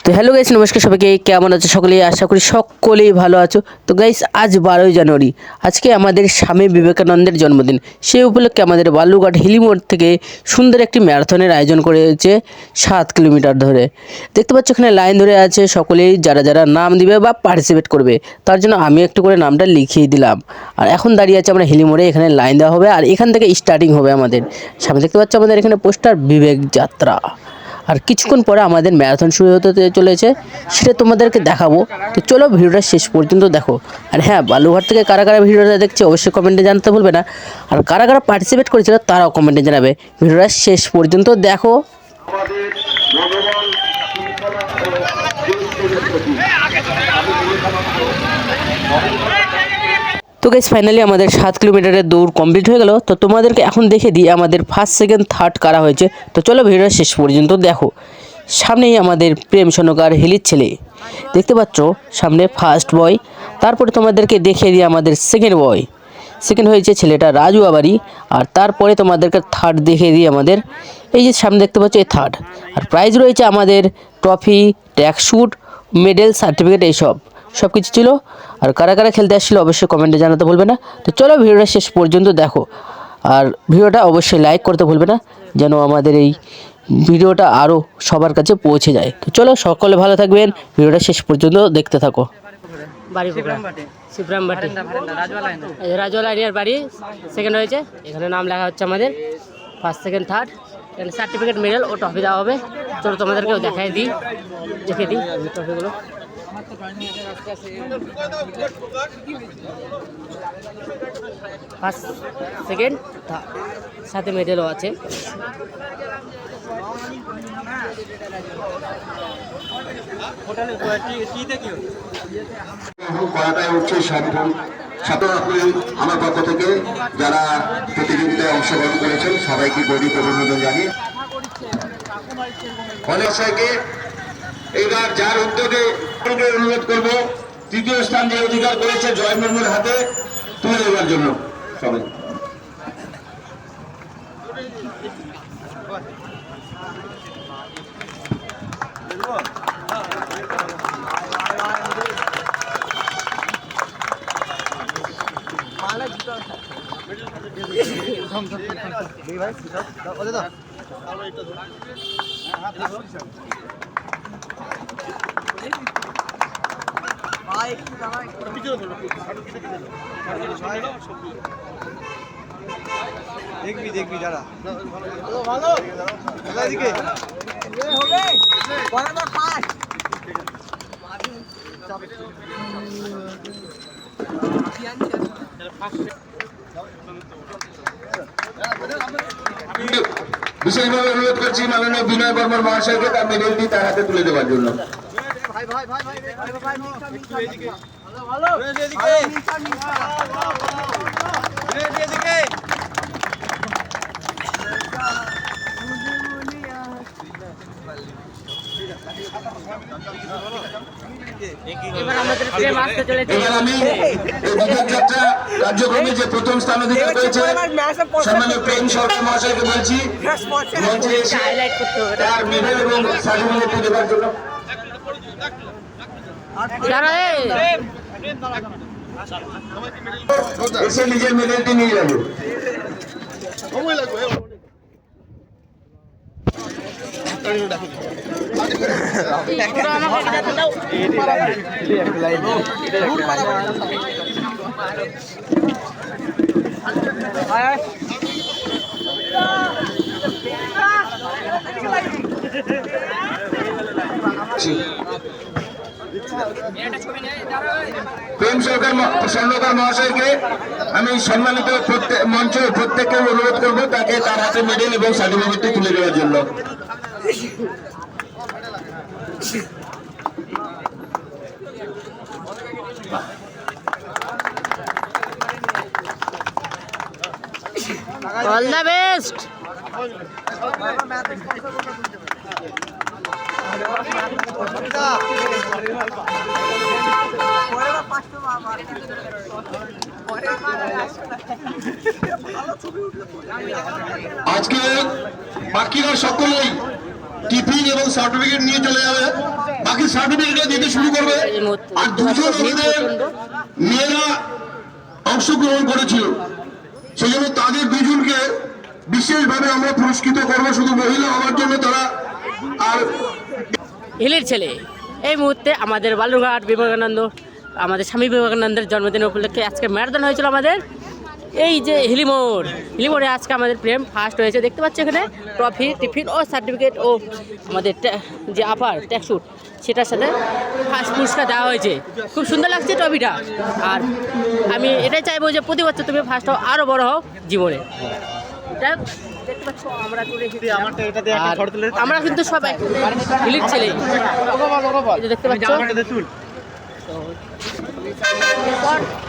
তো hello guys, নমস্কার সবাইকে। কেমন আছো সকলে? আশা করি সকলেই ভালো আছো। তো গাইস, আজ 12ই জানুয়ারি, আজকে আমাদের স্বামী বিবেকানন্দের জন্মদিন। সেই উপলক্ষে আমাদের বালুরঘাট হিলিমোড় থেকে সুন্দর একটি ম্যারাথনের আয়োজন করেছে 7 কিলোমিটার ধরে। দেখতে পাচ্ছ এখানে লাইন ধরে আছে সকলেই, যারা যারা নাম দিবে বা পার্টিসিপেট করবে। তার জন্য আমি একটু করে নামটা লিখিয়ে দিলাম। আর এখন দাঁড়িয়ে আছে আমরা হিলিমোড়ে, এখানে লাইন দেওয়া হবে আর এখান থেকে স্টার্টিং হবে আমাদের। সামনে দেখতে পাচ্ছ আমাদের এখানে পোস্টার বিবেক যাত্রা। আর কিছুক্ষণ পরে আমাদের ম্যারাথন শুরু হতে চলেছে, সেটা তোমাদেরকে দেখাবো। তো চলো ভিডিওটা শেষ পর্যন্ত দেখো। আর হ্যাঁ, বালুরঘাট থেকে কারা কারা ভিডিওটা দেখছে অবশ্যই কমেন্টে জানাতে ভুলবে না। আর কারা কারা পার্টিসিপেট করেছিল তারাও কমেন্টে জানাবে। ভিডিওটা শেষ পর্যন্ত দেখো। তো গাইস, ফাইনালি আমাদের 7 কিলোমিটারের দৌড় কমপ্লিট হয়ে গেল। তো তোমাদেরকে এখন দেখে দিই আমাদের ফার্স্ট, সেকেন্ড, থার্ড কারা হয়েছে। তো চলো ভিডিওটা শেষ পর্যন্ত দেখো। সামনেই আমাদের প্রেম সনকার হিলির ছেলে, দেখতে পাচ্ছ সামনে ফার্স্ট বয়। তারপরে তোমাদেরকে দেখিয়ে দিই আমাদের সেকেন্ড বয়, সেকেন্ড হয়েছে ছেলেটা রাজু আবারি। আর তারপরে তোমাদেরকে থার্ড দেখিয়ে দিই আমাদের, এই যে সামনে দেখতে পাচ্ছ এই থার্ড। আর প্রাইজ রয়েছে আমাদের ট্রফি, ট্র্যাকস্যুট, মেডেল, সার্টিফিকেট, এইসব সব কিছু ছিল। আর কারা কারা খেলতে আসছিলো অবশ্যই কমেন্টে জানাতে ভুলবে না। তো চলো ভিডিওটা শেষ পর্যন্ত দেখো। আর ভিডিওটা অবশ্যই লাইক করতে ভুলবে না, যেন আমাদের এই ভিডিওটা আরও সবার কাছে পৌঁছে যায়। তো চলো, সকলে ভালো থাকবেন, ভিডিওটা শেষ পর্যন্ত দেখতে থাকো। বাড়ি শিবরামবাটি, রাজওয়ালা এরিয়ার বাড়ি। সেকেন্ড হয়েছে, এখানে নাম লেখা হচ্ছে আমাদের ফার্স্ট, সেকেন্ড, থার্ড। এখানে সার্টিফিকেট, মেডেল ও ট্রফি দেওয়া হবে। চলো তোমাদেরকেও দেখিয়ে দিই ট্রফিগুলো। ফার্স্ট, সেকেন্ড, থার্ড, সাথে মেডেলও আছে। করাটাই হচ্ছে সম্ভব। 17 এপ্রিল আমার পক্ষ থেকে যারা প্রতিযোগিতায় অংশগ্রহণ করেছেন সবাইকে গরিব অভিনন্দন জানিয়ে অনেককে এইবার যার উদ্যোগে অনুরোধ করবো তৃতীয় স্থান যে অধিকার করেছে জয় মুর্মুর হাতে তুলে দেওয়ার জন্য সবাই। দেখবি দেখবি যারা ভালো এদিকে হবে বরাবর পাস বিশেষভাবে অনুরোধ করছি মাননীয় বিনয় বর্মন মহাশয়কে তার মেডেলটি তার হাতে তুলে দেওয়ার জন্য। ভাই ভাই ভাই ভাই ভাই এদিকে ভালো এদিকে এদিকে এবার আমি এই বিবেকযাত্রা কার্যক্রমে যে প্রথম স্থান অধিকার করেছে সম্মানীয় প্রেম সরকার মহাশয়কে বলছি মঞ্চে এসে তার মেডেল এবং সার্টিফিকেট দেওয়ার জন্য। এসে নিজের মেডেলটি নিয়ে যাবে। প্রেম স্বর্ণকার মহাশয়কে আমি সম্মানিত মঞ্চ প্রত্যেককে অনুরোধ করবো তাকে তার হাতে মেডেল এবং সার্টিফিকেটটি তুলে দেওয়ার জন্য। All the best. আজকে বাকিরা সকলেই টিফিন এবং সার্টিফিকেট নিয়ে চলে যাবে। বাকি সার্টিফিকেট দিতে শুরু করবে। আর দুজন আমাদের মেয়েরা অংশগ্রহণ করেছিল, সেই জন্য তাদের দুজনকে বিশেষভাবে আমরা পুরস্কৃত করবো, শুধু মহিলা হওয়ার জন্য তারা। আর হিলির ছেলে এই মুহূর্তে আমাদের বালুরঘাট বিবেকানন্দ, আমাদের স্বামী বিবেকানন্দের জন্মদিন উপলক্ষে আজকে ম্যারাথন হয়েছিল আমাদের এই যে হিলিমোড়ে আজকে আমাদের প্রেম ফার্স্ট হয়েছে। দেখতে পাচ্ছি এখানে ট্রফি, টিফিন ও সার্টিফিকেট ও আমাদের যে আপার ট্যাক্সুট সেটার সাথে ফার্স্ট পুরস্কার দেওয়া হয়েছে। খুব সুন্দর লাগছে ট্রফিটা। আর আমি এটাই চাইবো যে প্রতি বছর তুমি ফার্স্ট হও, আরও বড় হও জীবনে। এটা দেখতে পাচ্ছ আমরা চলে এসেছি। আর আমরা কিন্তু সবাই হিলির ছেলে, এই যে দেখতে পাচ্ছ। তো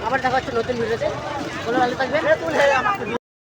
আবার দেখা হচ্ছে নতুন ভিডিওতে। ভালো থাকবেন।